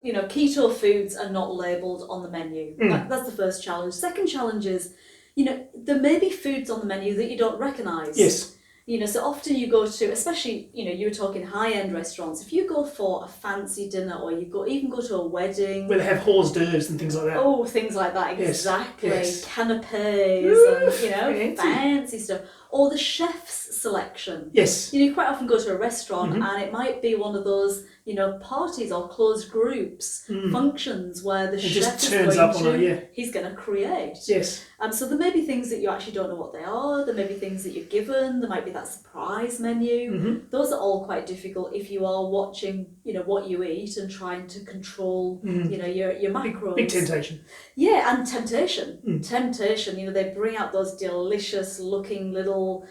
keto foods are not labelled on the menu. That's the first challenge. Second challenge is, there may be foods on the menu that you don't recognise. Yes. So often you go to, especially, you were talking high-end restaurants, if you go for a fancy dinner or even go to a wedding... Where they have hors d'oeuvres and things like that. Oh, things like that, exactly. Yes. Canapés and, fancy stuff. Or the chef's selection. Yes. You quite often go to a restaurant and it might be one of those, parties or closed groups, functions where the chef just turns up on it, he's going to create. Yes. So there may be things that you actually don't know what they are. There may be things that you're given. There might be that surprise menu. Those are all quite difficult if you are watching, what you eat and trying to control, your macros. Big temptation. Yeah, and temptation. Temptation. They bring out those delicious looking little,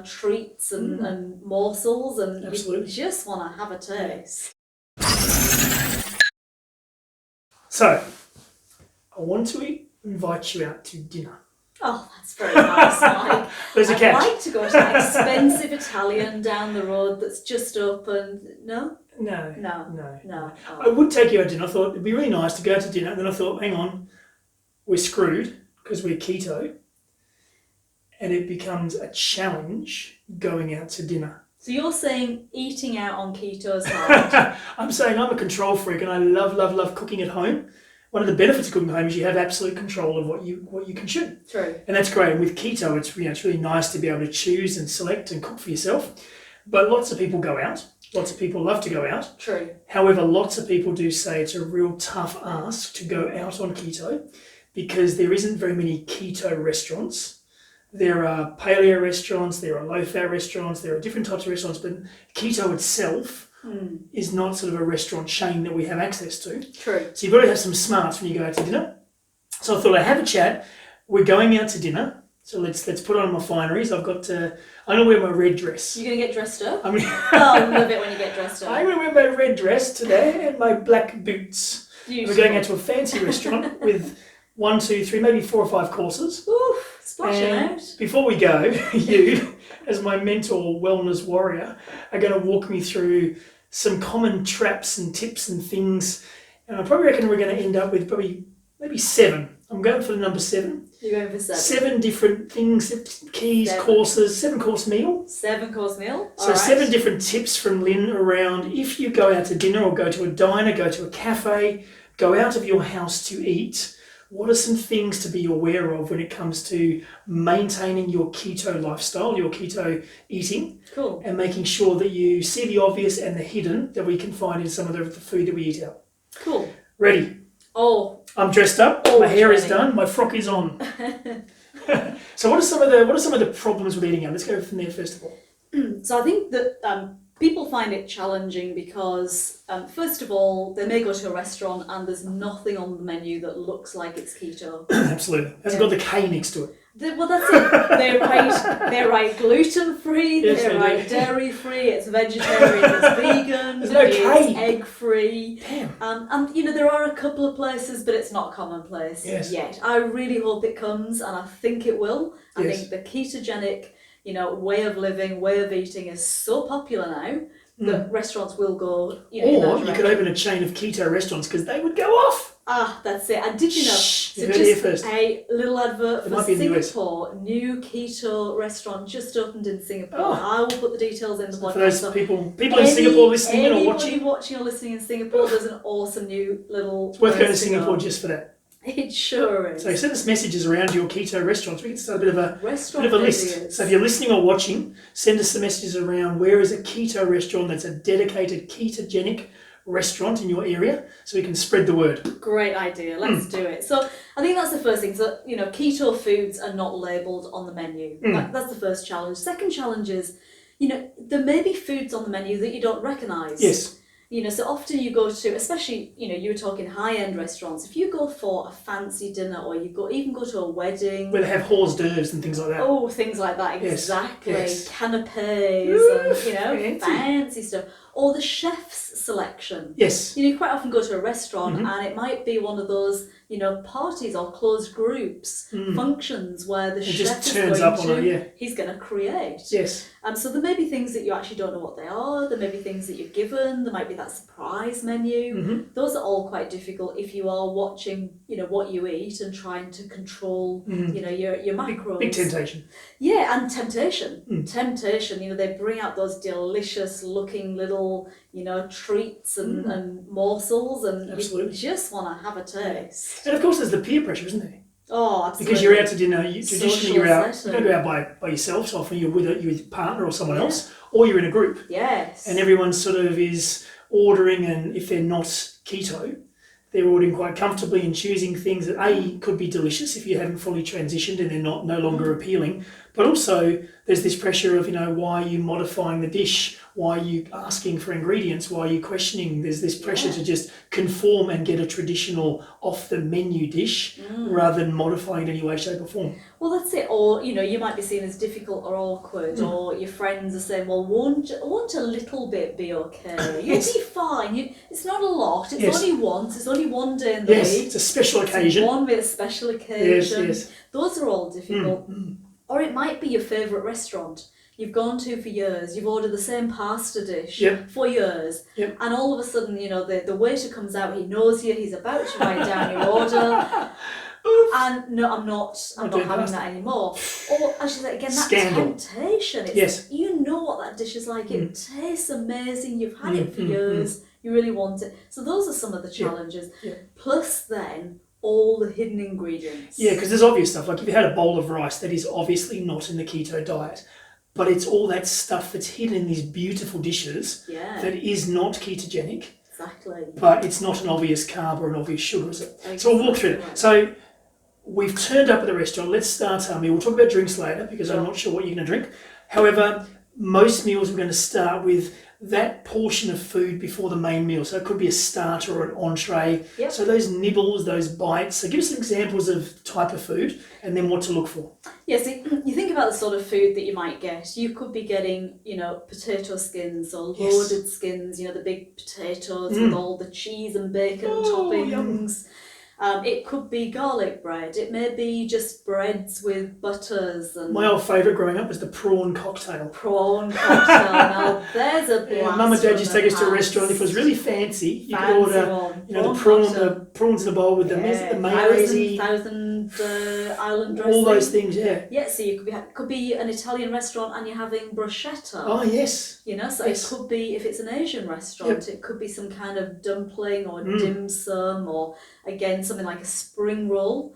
treats and morsels, and Absolutely. you just want to have a taste. So, I want to invite you out to dinner. Oh, that's very nice, Mike. There's a catch. I'd like to go to that expensive Italian down the road that's just opened. No? No. Oh. I would take you out to dinner. I thought it'd be really nice to go out to dinner. And then I thought, hang on, we're screwed because we're keto. And it becomes a challenge going out to dinner. So you're saying eating out on keto is hard? I'm saying I'm a control freak and I love cooking at home. One of the benefits of cooking at home is you have absolute control of what you consume. True. And that's great. And with keto, it's really nice to be able to choose and select and cook for yourself. But lots of people go out. Lots of people love to go out. True. However, lots of people do say it's a real tough ask to go out on keto because there isn't very many keto restaurants. There are paleo restaurants, there are low-fat restaurants, there are different types of restaurants, but keto itself is not sort of a restaurant chain that we have access to. True. So you've got to have some smarts when you go out to dinner. So I thought I'd have a chat. We're going out to dinner, so let's put on my fineries. I'm going to wear my red dress. You're going to get dressed up? I love it when you get dressed up. I'm going to wear my red dress today and my black boots. Beautiful. We're going out to a fancy restaurant with 1, 2, 3, maybe 4 or 5 courses. Oof. Splashing out. Before we go, you, as my mental wellness warrior, are going to walk me through some common traps and tips and things. And I probably reckon we're going to end up with maybe 7. I'm going for the number 7. You're going for 7. 7 different things, keys, 7. Courses, 7-course meal. 7-course meal. So 7 different tips from Lynn around if you go out to dinner or go to a diner, go to a cafe, go out of your house to eat. What are some things to be aware of when it comes to maintaining your keto lifestyle, your keto eating? Cool. And making sure that you see the obvious and the hidden that we can find in some of the food that we eat out. Cool. Ready? Oh. I'm dressed up. My hair is done. My frock is on. So what are some of the problems with eating out? Let's go from there first of all. So I think that people find it challenging because, first of all, they may go to a restaurant and there's nothing on the menu that looks like it's keto. Absolutely. Hasn't got the K next to it. Well, that's it. They're right gluten-free, Yes, they're right dairy-free, it's vegetarian, it's vegan, There's no it's K. egg-free. Damn. And there are a couple of places, but it's not commonplace yet. I really hope it comes, and I think it will. I think the ketogenic way of living, way of eating is so popular now that restaurants will go, in that or you could open a chain of keto restaurants because they would go off. Ah, that's it. And did you know? You heard it here first. A little advert It for might be in the US. Singapore. New keto restaurant just opened in Singapore. Oh. I will put the details in the podcast. For those people in Singapore listening in or watching. Anybody watching or listening in Singapore, there's an awesome new little. It's worth going to place Singapore go. just for that. It sure is. So send us messages around your keto restaurants. We can start a bit of a list. Ideas. So if you're listening or watching, send us some messages around where is a keto restaurant that's a dedicated ketogenic restaurant in your area so we can spread the word. Great idea. Let's do it. So I think that's the first thing. So, keto foods are not labelled on the menu. That's the first challenge. Second challenge is, there may be foods on the menu that you don't recognise. Yes. So often you go to, especially, you were talking high-end restaurants, if you go for a fancy dinner or even go to a wedding... Where they have hors d'oeuvres and things like that. Oh, things like that, exactly. Yes. Canapés and, fancy. fancy stuff. or the chef's selection. Yes. You quite often go to a restaurant and it might be one of those, parties or closed groups, functions where the chef just turns up on he's going to create. Yes. So there may be things that you actually don't know what they are. There may be things that you're given. There might be that surprise menu. Those are all quite difficult if you are watching, what you eat and trying to control, your macros. Big temptation. Yeah, and temptation. Temptation, they bring out those delicious looking little, treats and morsels, and Absolutely. you just want to have a taste. And of course there's the peer pressure, isn't there? Oh, absolutely. Because you're out to dinner, traditionally you're out, setting. you don't go out by yourself, so often you're with your partner or someone else, or you're in a group. Yes. And everyone sort of is ordering, and if they're not keto, they're ordering quite comfortably and choosing things that could be delicious if you haven't fully transitioned and they're no longer appealing. But also there's this pressure of, why are you modifying the dish? Why are you asking for ingredients? Why are you questioning? There's this pressure to just conform and get a traditional off the menu dish rather than modifying it in any way, shape or form. Well, that's it. Or, you might be seen as difficult or awkward, or your friends are saying, well, won't a little bit be okay? You'll be fine. It's not a lot. It's only once. It's only one day in the week. It's a special occasion. It's one bit of special occasion. Yes. Those are all difficult. Or it might be your favourite restaurant you've gone to for years. You've ordered the same pasta dish for years. Yep. And all of a sudden, the waiter comes out, he knows you, he's about to write down your order. And no, I'm not having that anymore. Or as you say, again, that temptation. You know what that dish is like. It tastes amazing. You've had it for years. You really want it. So those are some of the challenges. Plus then, all the hidden ingredients. Yeah, because there's obvious stuff. Like if you had a bowl of rice, that is obviously not in the keto diet. But it's all that stuff that's hidden in these beautiful dishes that is not ketogenic. Exactly. But it's not an obvious carb or an obvious sugar, is it? Exactly. So we'll walk through it. So we've turned up at the restaurant. Let's start our meal. We'll talk about drinks later because I'm not sure what you're going to drink. However, most meals we're going to start with that portion of food before the main meal. So it could be a starter or an entree. Yep. So those nibbles, those bites. So give us some examples of type of food and then what to look for. Yeah, so you think about the sort of food that you might get. You could be getting, potato skins or loaded skins, the big potatoes with all the cheese and bacon toppings. Yum. It could be garlic bread. It may be just breads with butters. And my old favourite growing up was the prawn cocktail. Prawn cocktail. Now, there's a blast. Mum and Dad used to take us to a restaurant. If it was really fancy, you could order, the prawns in a bowl with the mayonnaise. Thousand island dressing. All those things, Yeah, so you could be an Italian restaurant and you're having bruschetta. Oh, yes. So it could be, if it's an Asian restaurant, it could be some kind of dumpling or dim sum, or again, something like a spring roll.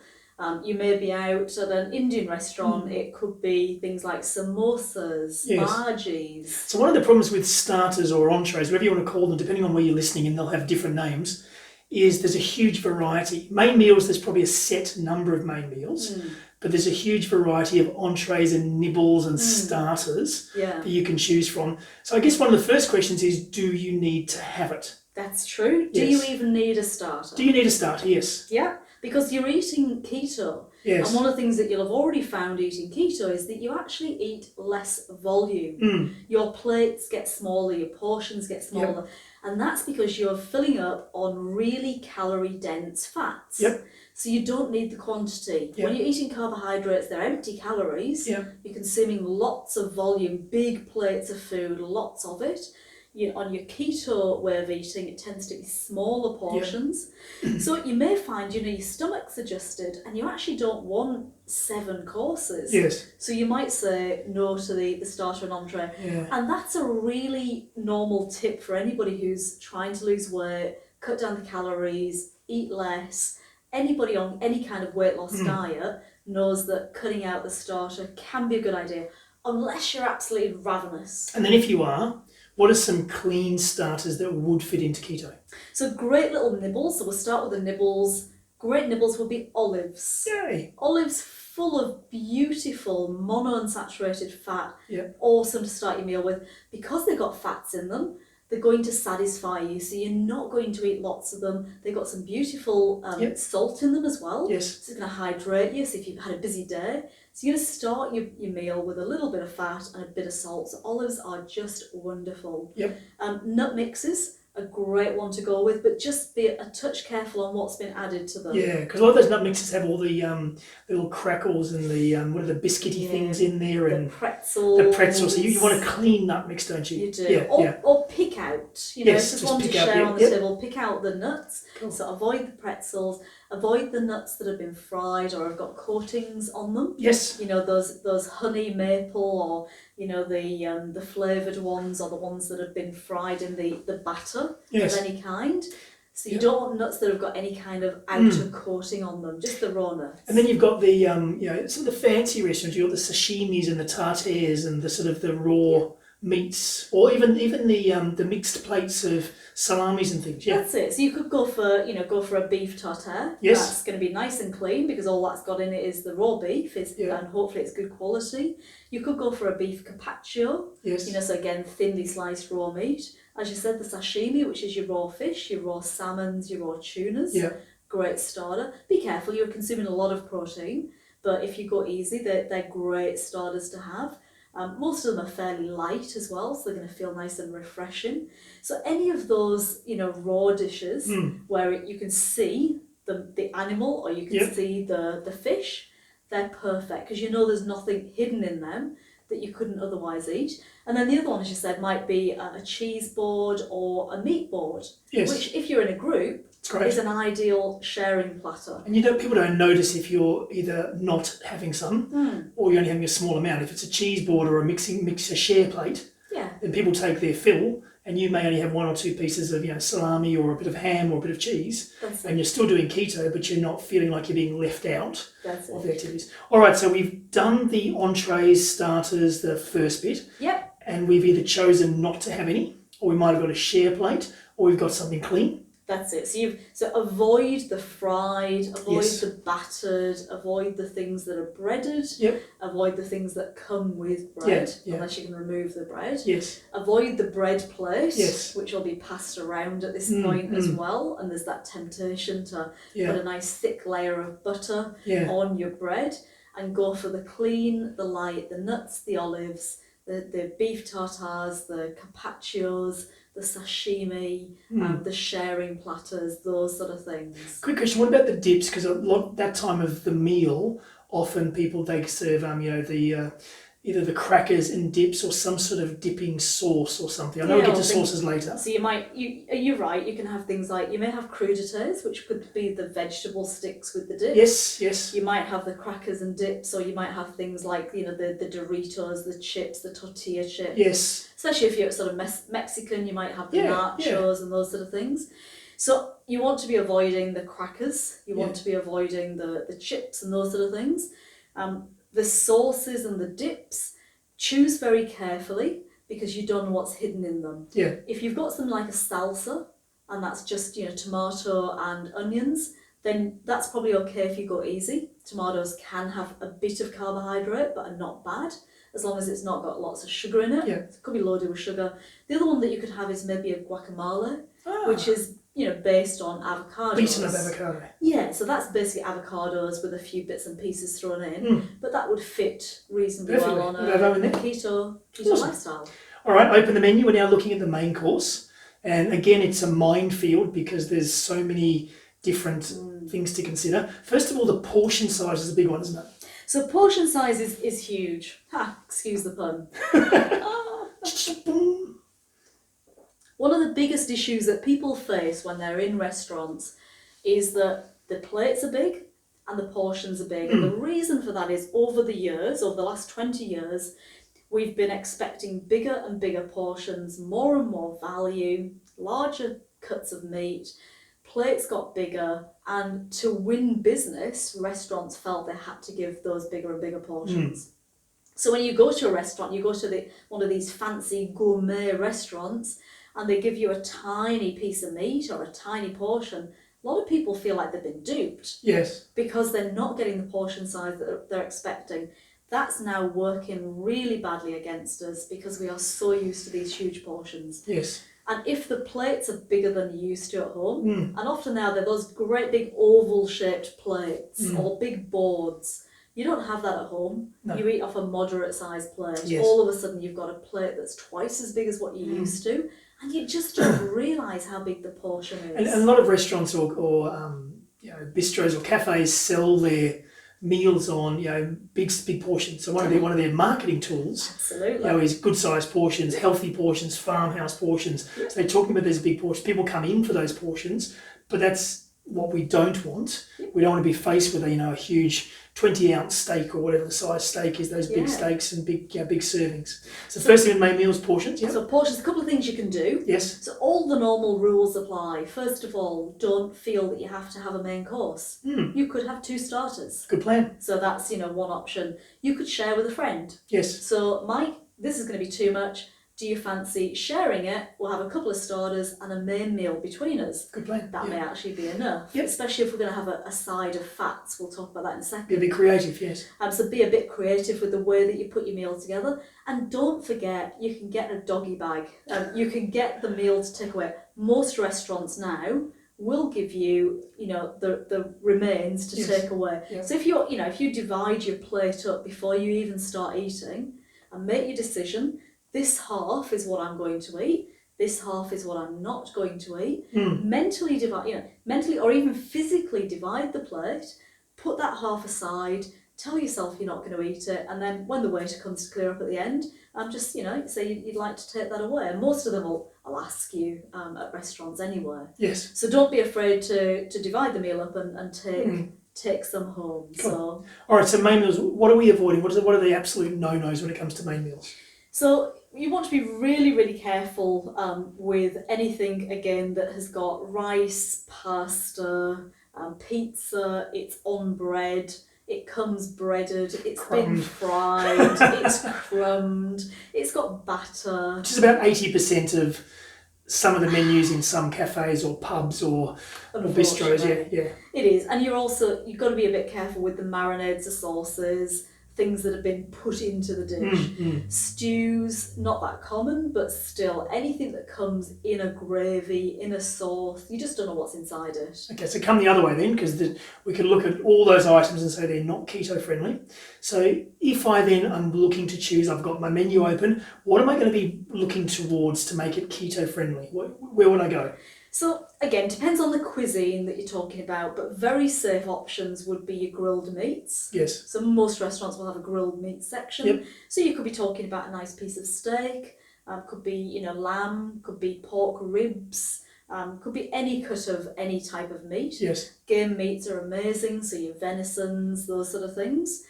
You may be out at an Indian restaurant. It could be things like samosas, bhajis. So one of the problems with starters or entrees, whatever you want to call them, depending on where you're listening, and they'll have different names, is there's a huge variety. Main meals, there's probably a set number of main meals, but there's a huge variety of entrees and nibbles and starters that you can choose from. So I guess one of the first questions is, do you need to have it? That's true. Do you even need a starter? Do you need a starter? Yes. Yeah, because you're eating keto. Yes. And one of the things that you'll have already found eating keto is that you actually eat less volume. Your plates get smaller, your portions get smaller. And that's because you're filling up on really calorie-dense fats. So you don't need the quantity. When you're eating carbohydrates, they're empty calories. You're consuming lots of volume, big plates of food, lots of it. On your keto way of eating, it tends to be smaller portions. So you may find, your stomach's adjusted and you actually don't want 7 courses. So you might say no to the starter and entree. And that's a really normal tip for anybody who's trying to lose weight, cut down the calories, eat less. Anybody on any kind of weight loss diet knows that cutting out the starter can be a good idea, unless you're absolutely ravenous. And then if you are, what are some clean starters that would fit into keto? So great little nibbles. So we'll start with the nibbles. Great nibbles would be olives. Yay! Olives full of beautiful monounsaturated fat. Awesome to start your meal with. Because they've got fats in them, they're going to satisfy you, so you're not going to eat lots of them. They've got some beautiful salt in them as well. Yes. So it's going to hydrate you, so if you've had a busy day. So you're going to start your meal with a little bit of fat and a bit of salt. So olives are just wonderful. Yep. Nut mixes, a great one to go with, but just be a touch careful on what's been added to them. Yeah, because a lot of those nut mixes have all the little crackles and the what are the biscuity things in there, and the pretzels. The pretzels. So you want a clean nut mix, don't you? You do. Yeah, Or pick out. You know, yes, if there's one to share on the table, pick out the nuts. Cool. So avoid the pretzels. Avoid the nuts that have been fried or have got coatings on them. Yes. You know, those honey maple, or you know, the flavoured ones, or the ones that have been fried in the batter of any kind. So you don't want nuts that have got any kind of outer coating on them, just the raw nuts. And then you've got the some of the fancy restaurants. You've got the sashimis and the tartares and the sort of the raw meats, or even the mixed plates of salamis and things. Yeah, that's it. So you could go for a beef tartare. Yes, that's going to be nice and clean because all that's got in it is the raw beef, and hopefully it's good quality. You could go for a beef carpaccio. Yes, you know, so again, thinly sliced raw meat. As you said, the sashimi, which is your raw fish, your raw salmons, your raw tunas. Yeah, great starter. Be careful, you're consuming a lot of protein, but if you go easy, they're great starters to have. Most of them are fairly light as well, so they're going to feel nice and refreshing. So any of those, raw dishes where you can see the animal, or you can see the fish, they're perfect because there's nothing hidden in them that you couldn't otherwise eat. And then the other one, as you said, might be a cheese board or a meat board, which if you're in a group, is an ideal sharing platter. And people don't notice if you're either not having some or you're only having a small amount. If it's a cheese board or a mixer share plate, then people take their fill, and you may only have one or two pieces of salami or a bit of ham or a bit of cheese, and you're still doing keto, but you're not feeling like you're being left out of the activities. All right, so we've done the entrees, starters, the first bit. Yep. And we've either chosen not to have any, or we might have got a share plate, or we've got something clean. That's it. So avoid the fried, avoid the battered, avoid the things that are breaded, avoid the things that come with bread, unless you can remove the bread. Yes. Avoid the bread plate, which will be passed around at this point as well, and there's that temptation to put a nice thick layer of butter on your bread, and go for the clean, the light, the nuts, the olives, the beef tartares, the carpaccios, the sashimi, the sharing platters, those sort of things. Quick question, what about the dips? Because that time of the meal, often people, they serve either the crackers and dips or some sort of dipping sauce or something. I know we'll get to sauces later. So you're right, you can have things like, you may have crudités, which could be the vegetable sticks with the dip. Yes. You might have the crackers and dips, or you might have things like, the Doritos, the chips, the tortilla chips. Yes. Especially if you're sort of Mexican, you might have the nachos and those sort of things. So you want to be avoiding the crackers, you want to be avoiding the chips and those sort of things. The sauces and the dips, choose very carefully because you don't know what's hidden in them. Yeah. If you've got something like a salsa, and that's just tomato and onions, then that's probably okay if you go easy. Tomatoes can have a bit of carbohydrate, but are not bad, as long as it's not got lots of sugar in it. Yeah. It could be loaded with sugar. The other one that you could have is maybe a guacamole, which is based on avocados. Beaten of avocado. Yeah, so that's basically avocados with a few bits and pieces thrown in, but that would fit reasonably well on a keto lifestyle. All right, open the menu. We're now looking at the main course, and again, it's a minefield because there's so many different things to consider. First of all, the portion size is a big one, isn't it? So portion size is huge. Excuse the pun. One of the biggest issues that people face when they're in restaurants is that the plates are big and the portions are big. And the reason for that is over the last 20 years, we've been expecting bigger and bigger portions, more and more value, larger cuts of meat. Plates got bigger, and to win business, restaurants felt they had to give those bigger and bigger portions. So when you go to a restaurant, you go to one of these fancy gourmet restaurants, and they give you a tiny piece of meat or a tiny portion, a lot of people feel like they've been duped. Yes. Because they're not getting the portion size that they're expecting. That's now working really badly against us because we are so used to these huge portions. Yes. And if the plates are bigger than you used to at home, and often now they're those great big oval shaped plates or big boards, you don't have that at home. No. You eat off a moderate sized plate. Yes. All of a sudden you've got a plate that's twice as big as what you used to, and you just don't realise how big the portion is. And a lot of restaurants or bistros or cafes sell their meals on big portions. So one of their marketing tools, absolutely, is good sized portions, healthy portions, farmhouse portions. So they're talking about these big portions. People come in for those portions, but that's what we don't want. We don't want to be faced with a huge 20-ounce steak or whatever the size steak is. Those big steaks and big servings. So first thing in main meals, portions. Yeah. So portions, a couple of things you can do. Yes. So all the normal rules apply. First of all, don't feel that you have to have a main course. You could have 2 starters. Good plan. So that's one option. You could share with a friend. Yes. So Mike, this is going to be too much. Do you fancy sharing it? We'll have a couple of starters and a main meal between us. Good plan. That may actually be enough, especially if we're going to have a side of fats. We'll talk about that in a second. Be a bit creative, yes. So be a bit creative with the way that you put your meal together. And don't forget, you can get a doggy bag. You can get the meal to take away. Most restaurants now will give you, the remains to take away. Yeah. So if you divide your plate up before you even start eating and make your decision, this half is what I'm going to eat. This half is what I'm not going to eat. Mentally divide, mentally or even physically divide the plate. Put that half aside. Tell yourself you're not going to eat it, and then when the waiter comes to clear up at the end, just say you'd like to take that away. And most of them will ask you at restaurants anyway. Yes. So don't be afraid to divide the meal up and take some home. Cool. So all right. So main meals. What are we avoiding? What are the absolute no-nos when it comes to main meals? So you want to be really, really careful with anything, again, that has got rice, pasta, pizza, it's on bread, it comes breaded, it's been fried, it's crumbed, it's got batter. Which is about 80% of some of the menus in some cafes or pubs or bistros. Yeah. It is. And you've got to be a bit careful with the marinades, the sauces, things that have been put into the dish. Stews, not that common, but still anything that comes in a gravy, in a sauce, you just don't know what's inside it. Okay, so come the other way then, because we can look at all those items and say they're not keto friendly. So if I then am looking to choose, I've got my menu open, what am I going to be looking towards to make it keto friendly? Where would I go? So again, depends on the cuisine that you're talking about, but very safe options would be your grilled meats. Yes. So most restaurants will have a grilled meat section. Yep. So you could be talking about a nice piece of steak, could be lamb, could be pork ribs, could be any cut of any type of meat. Yes. Game meats are amazing, so your venisons, those sort of things.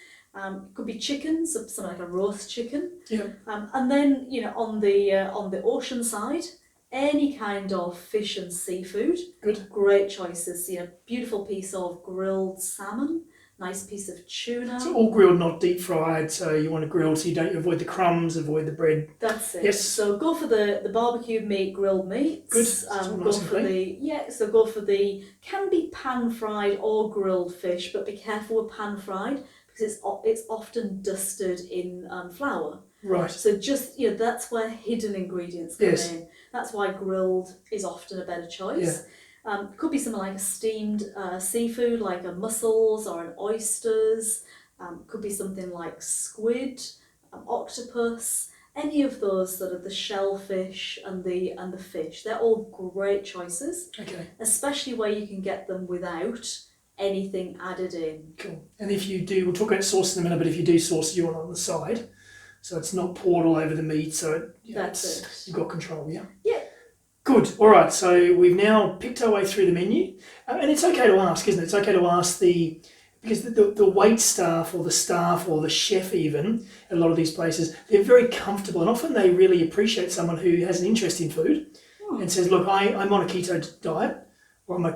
Could be chicken, so something like a roast chicken. Yep. And then on the ocean side, any kind of fish and seafood. Good. Great choices. Beautiful piece of grilled salmon, nice piece of tuna. So all grilled, not deep fried. So you want to grill so you avoid the crumbs, avoid the bread. That's it. Yes. So go for the barbecued meat, grilled meats. Good. Go for the can be pan fried or grilled fish, but be careful with pan fried because it's often dusted in flour. Right. So just that's where hidden ingredients come in. That's why grilled is often a better choice. Yeah. Could be something like a steamed seafood, like a mussels or an oysters. Could be something like squid, octopus. Any of those sort of the shellfish and the fish. They're all great choices. Okay. Especially where you can get them without anything added in. Cool. And if you do, we'll talk about sauce in a minute, but if you do sauce, you want it on the side. So it's not poured all over the meat, so that's it. You've got control, yeah? Yeah. Good. All right, so we've now picked our way through the menu. And it's okay to ask, isn't it? It's okay to ask because the wait staff or the staff or the chef even, at a lot of these places, they're very comfortable and often they really appreciate someone who has an interest in food and says, look, I'm on a keto diet or I'm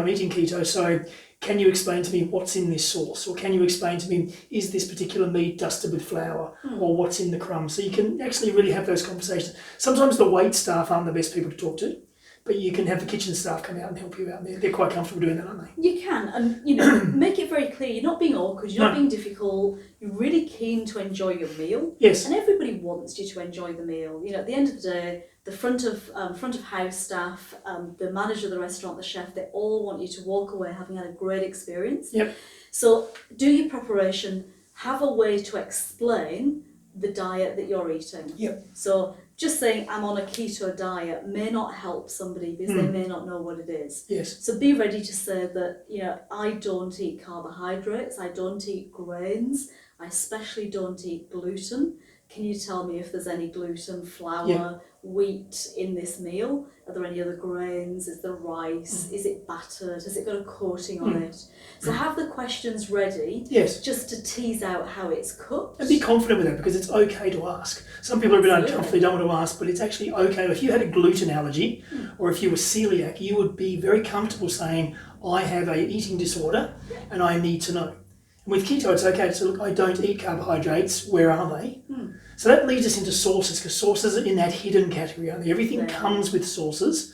eating keto, so can you explain to me what's in this sauce? Or can you explain to me, is this particular meat dusted with flour? Or what's in the crumbs? So you can actually really have those conversations. Sometimes the wait staff aren't the best people to talk to, but you can have the kitchen staff come out and help you out. They're quite comfortable doing that, aren't they? You can, and make it very clear. You're not being awkward, you're not being difficult. You're really keen to enjoy your meal. Yes. And everybody wants you to enjoy the meal. At the end of the day, the front of house staff, the manager of the restaurant, the chef, they all want you to walk away having had a great experience. Yep. So do your preparation, have a way to explain the diet that you're eating. Yep. So just saying I'm on a keto diet may not help somebody because they may not know what it is. Yes. So be ready to say that, you know, I don't eat carbohydrates, I don't eat grains, I especially don't eat gluten. Can you tell me if there's any gluten, flour, wheat in this meal? Are there any other grains? Is there rice? Is it battered? Has it got a coating on it? So have the questions ready, just to tease out how it's cooked. And be confident with that, because it's okay to ask. Some people are a bit uncomfortable, they don't want to ask, but it's actually okay. If you had a gluten allergy or if you were celiac, you would be very comfortable saying, I have an eating disorder and I need to know. And with keto, it's okay to say, look, I don't eat carbohydrates. Where are they? So that leads us into sauces, because sauces are in that hidden category, aren't they? Everything comes with sauces.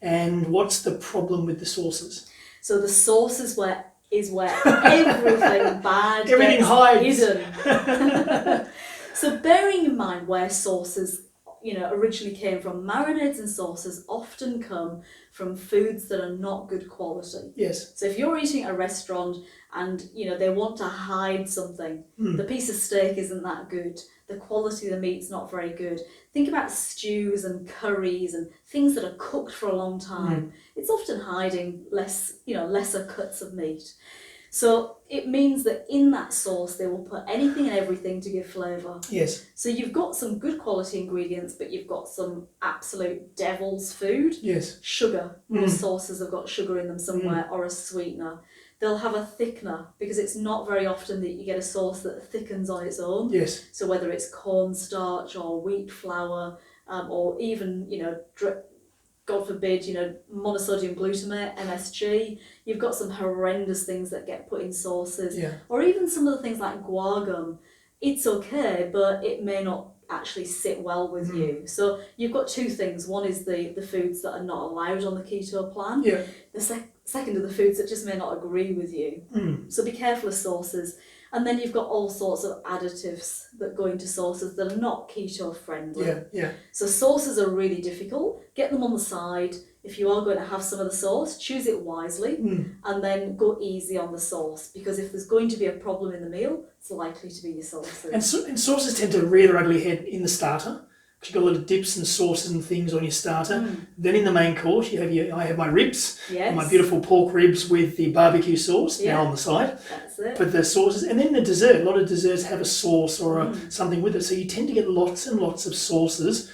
And what's the problem with the sauces? So the sauce is where everything bad everything hides. Hidden. So bearing in mind where sauces, you know, originally came from, marinades and sauces often come from foods that are not good quality. Yes. So if you're eating at a restaurant and, you know, they want to hide something, the piece of steak isn't that good, the quality of the meat's not very good. Think about stews and curries and things that are cooked for a long time. It's often hiding lesser cuts of meat. So it means that in that sauce they will put anything and everything to give flavour. Yes. So you've got some good quality ingredients, but you've got some absolute devil's food. Yes. Sugar. Most sauces have got sugar in them somewhere, or a sweetener. They'll have a thickener, because it's not very often that you get a sauce that thickens on its own. Yes. So whether it's cornstarch or wheat flour, or even, you know, God forbid, you know, monosodium glutamate, MSG, you've got some horrendous things that get put in sauces. Yeah. Or even some of the things like guar gum. It's okay, but it may not actually sit well with you. So you've got two things. One is the foods that are not allowed on the keto plan. Yeah. The second are the foods that just may not agree with you. So be careful of sauces. And then you've got all sorts of additives that go into sauces that are not keto friendly. Yeah. So sauces are really difficult. Get them on the side. If you are going to have some of the sauce, choose it wisely and then go easy on the sauce, because if there's going to be a problem in the meal, it's likely to be your sauces. And sauces tend to rear their ugly head in the starter, because you've got a lot of dips and sauces and things on your starter. Then in the main course, I have my ribs, my beautiful pork ribs with the barbecue sauce now on the side. That's it. But the sauces, and then the dessert, a lot of desserts have a sauce or something with it. So you tend to get lots and lots of sauces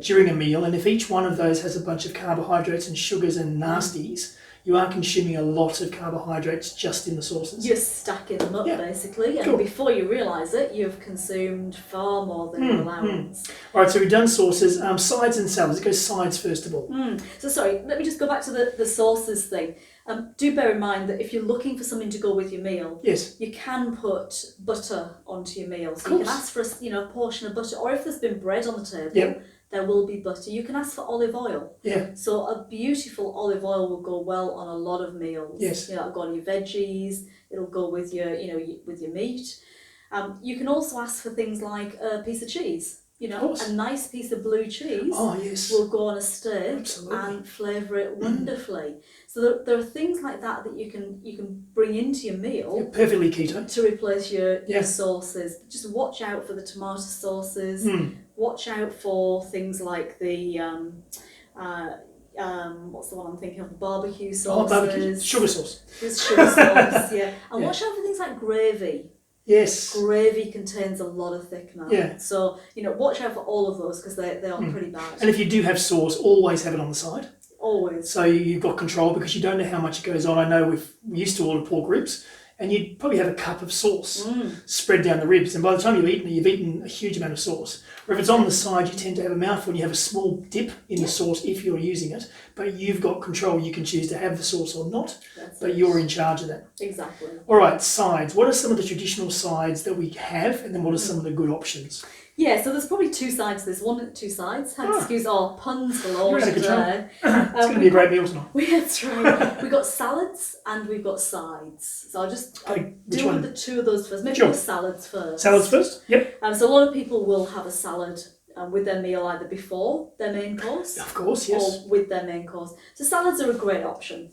during a meal. And if each one of those has a bunch of carbohydrates and sugars and nasties, you are consuming a lot of carbohydrates just in the sauces. You're stacking them up basically, and before you realise it, you've consumed far more than your allowance. All right, so we've done sauces, sides and salads. It goes sides first of all. So sorry, let me just go back to the sauces thing. Do bear in mind that if you're looking for something to go with your meal, you can put butter onto your meal. So you can ask for a portion of butter, or if there's been bread on the table, there will be butter. You can ask for olive oil. So a beautiful olive oil will go well on a lot of meals. You know, it'll go on your veggies. It'll go with your meat. You can also ask for things like a piece of cheese. You know, a nice piece of blue cheese will go on a steak and flavour it wonderfully. So there are things like that you can bring into your meal. Perfectly keto. To replace your sauces. Just watch out for the tomato sauces. Watch out for things like the what's the one I'm thinking of? The barbecue sauces. Barbecue. Sugar sauce. There's sugar sauce, And watch out for things like gravy. Yes. Gravy contains a lot of thickener. So, you know, watch out for all of those, because they are pretty bad. And if you do have sauce, always have it on the side. Always. So you've got control, because you don't know how much it goes on. I know we used to order pork ribs, and you'd probably have a cup of sauce spread down the ribs. And by the time you've eaten a huge amount of sauce. Or if it's on the side, you tend to have a mouthful and you have a small dip in the sauce if you're using it. But you've got control. You can choose to have the sauce or not. But you're in charge of that. Exactly. All right, sides. What are some of the traditional sides that we have, and then what are some of the good options? Yeah, so there's probably two sides to this. Two sides. Excuse our puns galore You're out of control. today. It's going to be a great meal tonight. That's right. We've got salads and we've got sides. So I'll deal with the two of those first. Maybe go salads first. Salads first? Yep. So a lot of people will have a salad with their meal either before their main course, of course, yes, or with their main course. So salads are a great option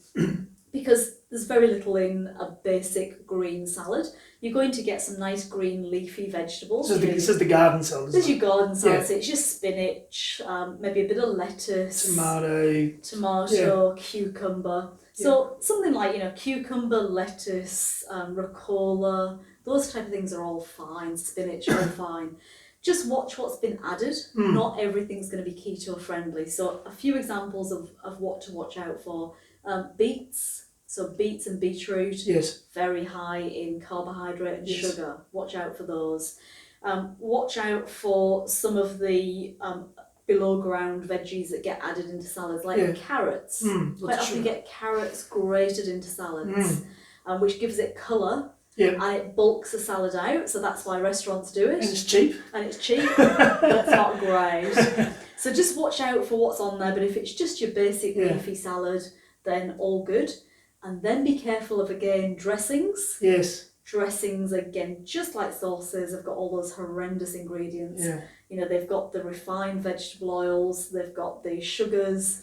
because there's very little in a basic green salad. You're going to get some nice green leafy vegetables. This is the garden salad. This is your garden salad. So it's just spinach, maybe a bit of lettuce, tomato, cucumber. So something like, cucumber, lettuce, rucola, those type of things are all fine. Spinach, all fine. Just watch what's been added. Not everything's going to be keto friendly. So a few examples of what to watch out for. Beets. So beets and beetroot, very high in carbohydrate and sugar. Watch out for those. Watch out for some of the below ground veggies that get added into salads, like carrots. Quite often you get carrots grated into salads, which gives it colour. And it bulks the salad out, so that's why restaurants do it. And it's cheap. But it's not great. So just watch out for what's on there, but if it's just your basic leafy salad, then all good. And then be careful of, again, dressings. Yes. Dressings, again, just like sauces, have got all those horrendous ingredients. They've got the refined vegetable oils, they've got the sugars,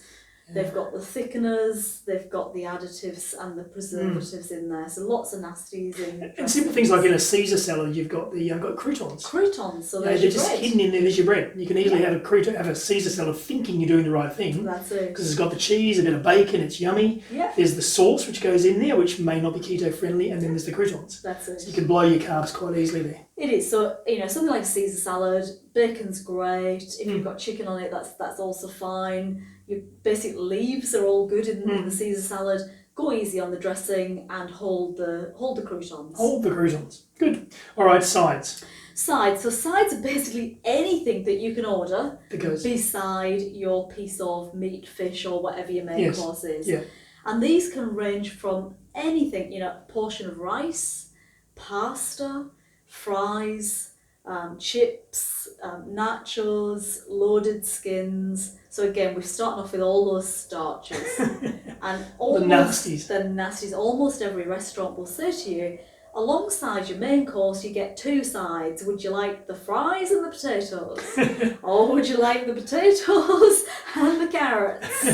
they've got the thickeners, they've got the additives and the preservatives in there. So lots of nasties in. And simple things like in a Caesar salad, you've got croutons. Croutons, so they're just hidden in there. There's your bread. You can easily have a Caesar salad thinking you're doing the right thing. That's it. Because it's got the cheese, a bit of bacon, it's yummy. Yeah. There's the sauce which goes in there, which may not be keto friendly, and then there's the croutons. That's it. So you can blow your carbs quite easily there. It is. So, something like Caesar salad, bacon's great. If you've got chicken on it, that's also fine. Your basic leaves are all good in the Caesar salad. Go easy on the dressing and hold the croutons. Hold the croutons. Good. All right, sides. Sides. So sides are basically anything that you can order beside your piece of meat, fish, or whatever your main course is. Yeah. And these can range from anything, a portion of rice, pasta, fries, chips, nachos, loaded skins. So again, we're starting off with all those starches. And the nasties. Almost every restaurant will say to you, alongside your main course, you get two sides. Would you like the fries and the potatoes? Or would you like the potatoes and the carrots?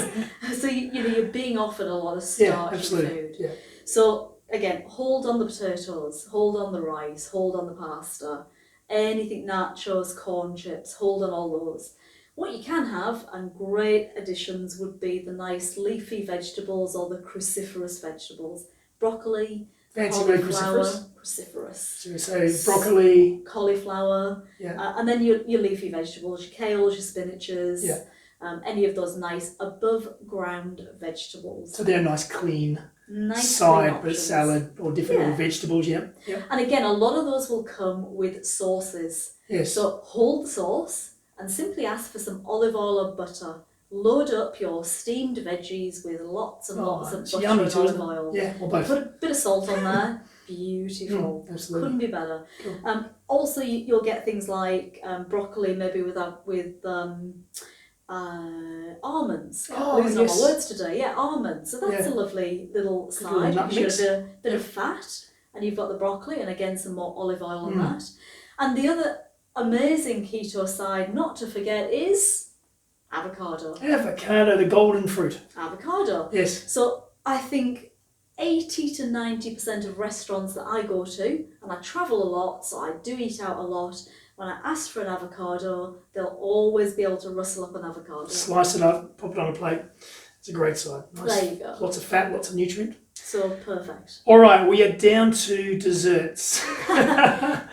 So you're being offered a lot of starchy food. Yeah. So again, hold on the potatoes, hold on the rice, hold on the pasta, anything nachos, corn chips, hold on all those. What you can have, and great additions, would be the nice leafy vegetables or the cruciferous vegetables. Broccoli, fancy word, cruciferous. So broccoli, cauliflower, and then your leafy vegetables, your kales, your spinaches, any of those nice above ground vegetables. So they're nice clean side, but salad or different vegetables, And again, a lot of those will come with sauces. Yes. So hold the sauce and simply ask for some olive oil or butter. Load up your steamed veggies with lots and lots of butter and olive oil. Yeah, or both. Put a bit of salt on there. Beautiful. Absolutely. Couldn't be better. Cool. Also, you'll get things like broccoli, maybe with almonds. Losing all my words today. Yeah, almonds. So that's a lovely little side. You've got a bit of fat, and you've got the broccoli, and again some more olive oil on that. And the other amazing keto side, not to forget, is avocado. Avocado, the golden fruit. Avocado. Yes. So I think 80 to 90% of restaurants that I go to, and I travel a lot, so I do eat out a lot. When I ask for an avocado, they'll always be able to rustle up an avocado. Slice it up, pop it on a plate. It's a great side. Nice. There you go. Lots of fat, lots of nutrient. So perfect. All right, we are down to desserts.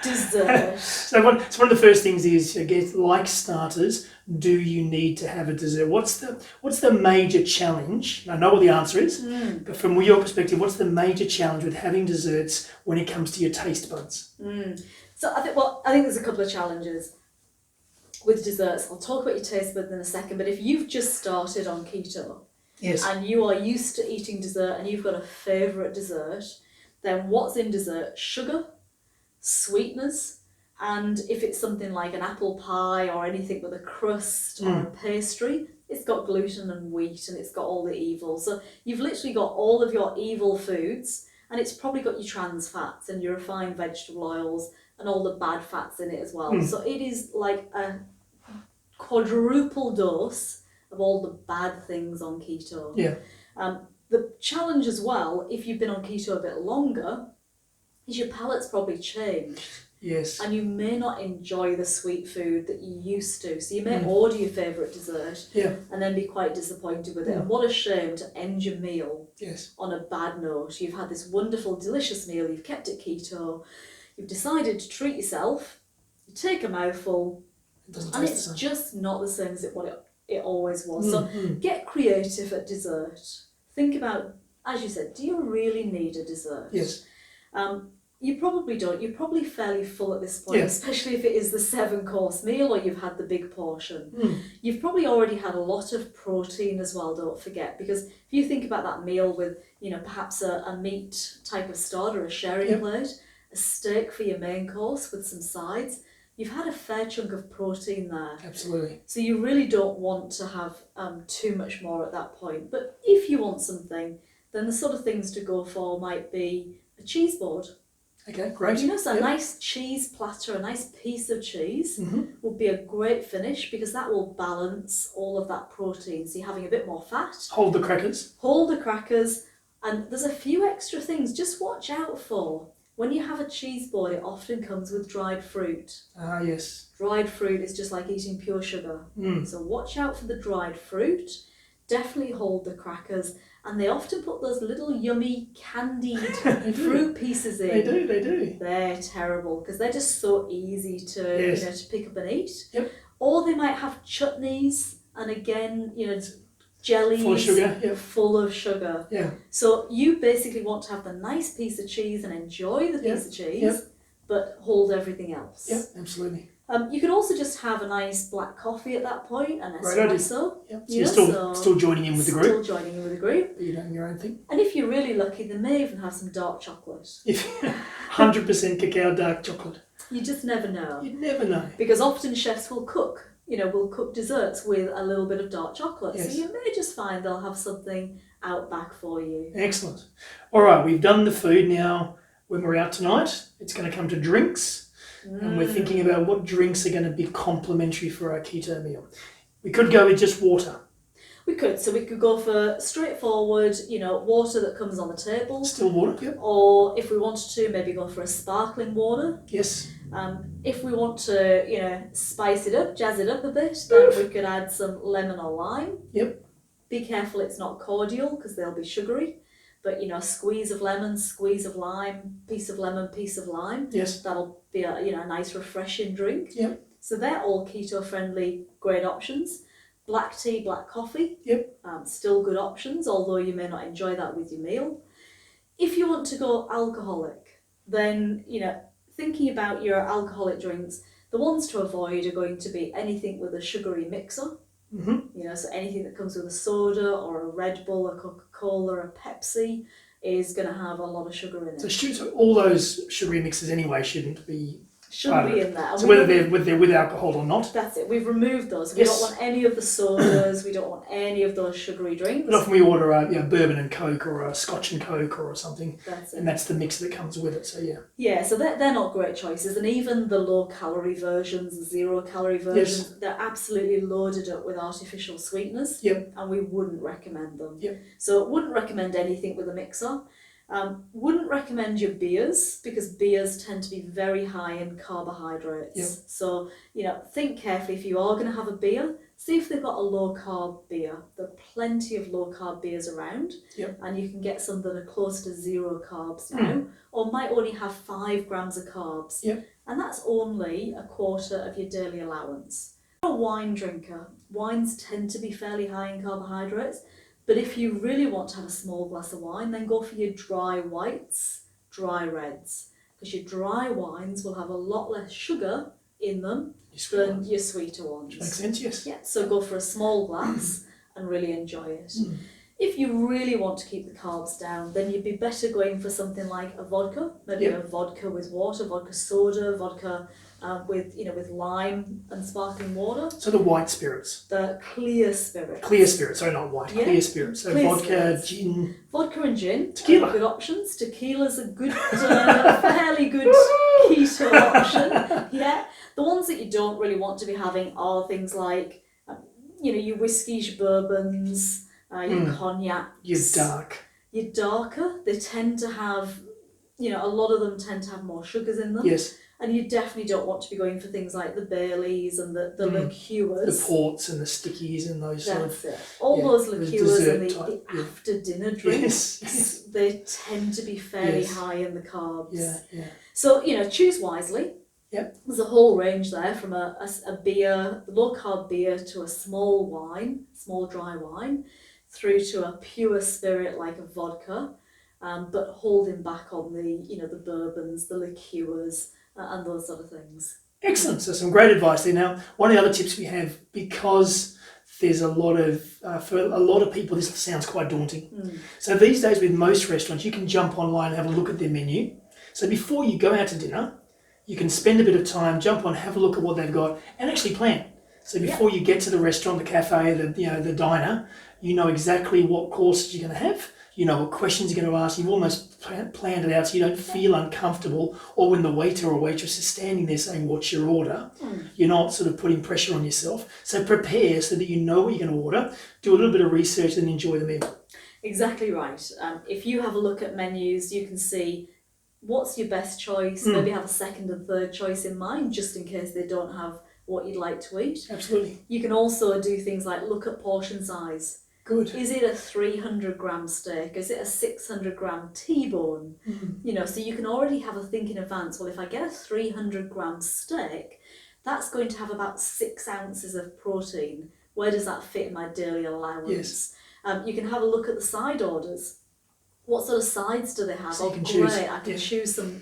Dessert. So one of the first things is, I guess, like starters, do you need to have a dessert? What's the major challenge? I know what the answer is, but from your perspective, what's the major challenge with having desserts when it comes to your taste buds? So I think there's a couple of challenges with desserts. I'll talk about your taste buds in a second, but if you've just started on keto, yes, and you are used to eating dessert and you've got a favourite dessert, then what's in dessert? Sugar, sweeteners, and if it's something like an apple pie or anything with a crust or a pastry, it's got gluten and wheat and it's got all the evil. So you've literally got all of your evil foods, and it's probably got your trans fats and your refined vegetable oils and all the bad fats in it as well. So it is like a quadruple dose of all the bad things on keto. Yeah. The challenge as well, if you've been on keto a bit longer, is your palate's probably changed. Yes. And you may not enjoy the sweet food that you used to. So you may order your favourite dessert and then be quite disappointed with it. And what a shame to end your meal on a bad note. You've had this wonderful, delicious meal, you've kept it keto, you've decided to treat yourself, you take a mouthful, and it's just not the same as what it always was. So get creative at dessert. Think about, as you said, do you really need a dessert? Yes. You probably don't. You're probably fairly full at this point, especially if it is the 7-course meal or you've had the big portion. You've probably already had a lot of protein as well, don't forget, because if you think about that meal with, perhaps a meat type of starter, a sharing plate, a steak for your main course with some sides, you've had a fair chunk of protein there. Absolutely. So you really don't want to have too much more at that point. But if you want something, then the sort of things to go for might be a cheese board. Okay, great. So a nice cheese platter, a nice piece of cheese would be a great finish because that will balance all of that protein. So you're having a bit more fat. Hold the crackers. And there's a few extra things just watch out for. When you have a cheese board, it often comes with dried fruit. Ah, yes. Dried fruit is just like eating pure sugar. So watch out for the dried fruit. Definitely hold the crackers. And they often put those little yummy candied fruit pieces in. They do. They're terrible because they're just so easy to to pick up and eat. Yep. Or they might have chutneys and again, jellies full of sugar. Full of sugar. Yeah. So you basically want to have the nice piece of cheese and enjoy the piece of cheese, but hold everything else. Yep, absolutely. You could also just have a nice black coffee at that point, an espresso. Yep. So you're still joining in with the group. Still joining in with the group. But you're doing your own thing. And if you're really lucky, they may even have some dark chocolate. 100% cacao dark chocolate. You just never know. You never know. Because often chefs will cook, will cook desserts with a little bit of dark chocolate. Yes. So you may just find they'll have something out back for you. Excellent. All right, we've done the food now. When we're out tonight, it's going to come to drinks. And we're thinking about what drinks are going to be complementary for our keto meal. We could go with just water. We could. So we could go for straightforward, water that comes on the table. Still water, yep. Or if we wanted to, maybe go for a sparkling water. Yes. If we want to, spice it up, jazz it up a bit, then we could add some lemon or lime. Yep. Be careful it's not cordial because they'll be sugary. But, squeeze of lemon, squeeze of lime, piece of lemon, piece of lime. Yes. That'll be a nice refreshing drink. Yep. So they're all keto-friendly, great options. Black tea, black coffee. Yep. Still good options, although you may not enjoy that with your meal. If you want to go alcoholic, then, thinking about your alcoholic drinks, the ones to avoid are going to be anything with a sugary mixer. So anything that comes with a soda or a Red Bull, a Coca-Cola, a Pepsi is going to have a lot of sugar in it. So all those sugary mixes anyway shouldn't be in there. So whether they're with alcohol or not. That's it. We've removed those. We don't want any of the sodas. We don't want any of those sugary drinks. But often we order a bourbon and Coke or a Scotch and Coke or something. That's it. And that's the mix that comes with it. So yeah. Yeah, so they're not great choices. And even the low-calorie versions, the zero-calorie versions, they're absolutely loaded up with artificial sweeteners. Yep. And we wouldn't recommend them. Yep. So wouldn't recommend anything with a mixer. Wouldn't recommend your beers because beers tend to be very high in carbohydrates. Yep. So, think carefully if you are going to have a beer, see if they've got a low carb beer. There are plenty of low carb beers around. Yep. And you can get some that are close to 0 carbs now or might only have 5 grams of carbs. Yep. And that's only a quarter of your daily allowance. If you're a wine drinker, wines tend to be fairly high in carbohydrates. But if you really want to have a small glass of wine, then go for your dry whites, dry reds. Because your dry wines will have a lot less sugar in them than your sweeter ones. Makes sense, yes. Yeah, so go for a small glass and really enjoy it. If you really want to keep the carbs down, then you'd be better going for something like a vodka. Maybe a vodka with water, vodka soda, vodka with lime and sparkling water. So the white spirits. The clear spirits. Clear spirits, sorry, not white. Yeah. Clear spirits. So clear vodka, spirits. gin. Vodka and gin. Tequila. Good options. Tequila's a good, fairly good keto option. Yeah. The ones that you don't really want to be having are things like, your whiskies, your bourbons, your cognacs. Your darker. They tend to have, a lot of them tend to have more sugars in them. Yes. And you definitely don't want to be going for things like the Baileys and the liqueurs. The ports and the stickies and those sort of... All those liqueurs and the after dinner drinks, yes. They tend to be fairly high in the carbs. Yeah. So, choose wisely. Yep. There's a whole range there, from a beer, low carb beer, to a small dry wine, through to a pure spirit like a vodka, but holding back on the bourbons, the liqueurs, and those sort of things. Excellent. So some great advice there. Now, one of the other tips we have, because there's a lot of, for a lot of people, this sounds quite daunting. So these days with most restaurants, you can jump online and have a look at their menu. So before you go out to dinner, you can spend a bit of time, jump on, have a look at what they've got, and actually plan. So before you get to the restaurant, the cafe, the diner, you know exactly what courses you're going to have. You know what questions you're going to ask. You've almost planned it out so you don't feel uncomfortable, or when the waiter or waitress is standing there saying, what's your order? You're not sort of putting pressure on yourself. So prepare so that you know what you're going to order. Do a little bit of research and enjoy the meal. Exactly right. If you have a look at menus, you can see what's your best choice. Maybe have a second and third choice in mind, just in case they don't have what you'd like to eat. Absolutely. You can also do things like look at portion size. Good. Is it a 300-gram steak? Is it a 600-gram T-bone? So you can already have a think in advance. Well, if I get a 300-gram steak, that's going to have about 6 ounces of protein. Where does that fit in my daily allowance? Yes. You can have a look at the side orders. What sort of sides do they have? So you can choose. I can choose some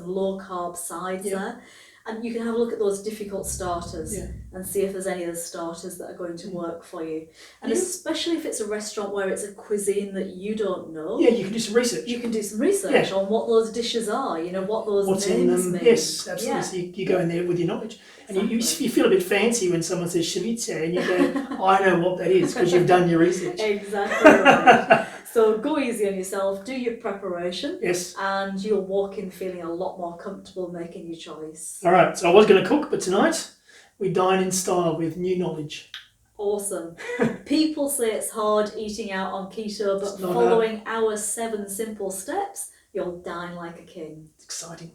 low carb sides there. And you can have a look at those difficult starters and see if there's any of the starters that are going to work for you. And especially if it's a restaurant where it's a cuisine that you don't know. Yeah, you can do some research. You can do some research on what those dishes are, what those names mean. Yes, absolutely. Yeah. So you go in there with your knowledge. And you feel a bit fancy when someone says ceviche and you go, I know what that is, because you've done your research. Exactly right. So go easy on yourself, do your preparation, and you'll walk in feeling a lot more comfortable making your choice. All right, so I was going to cook, but tonight we dine in style with new knowledge. Awesome. People say it's hard eating out on keto, but following our 7 simple steps, you'll dine like a king. It's exciting.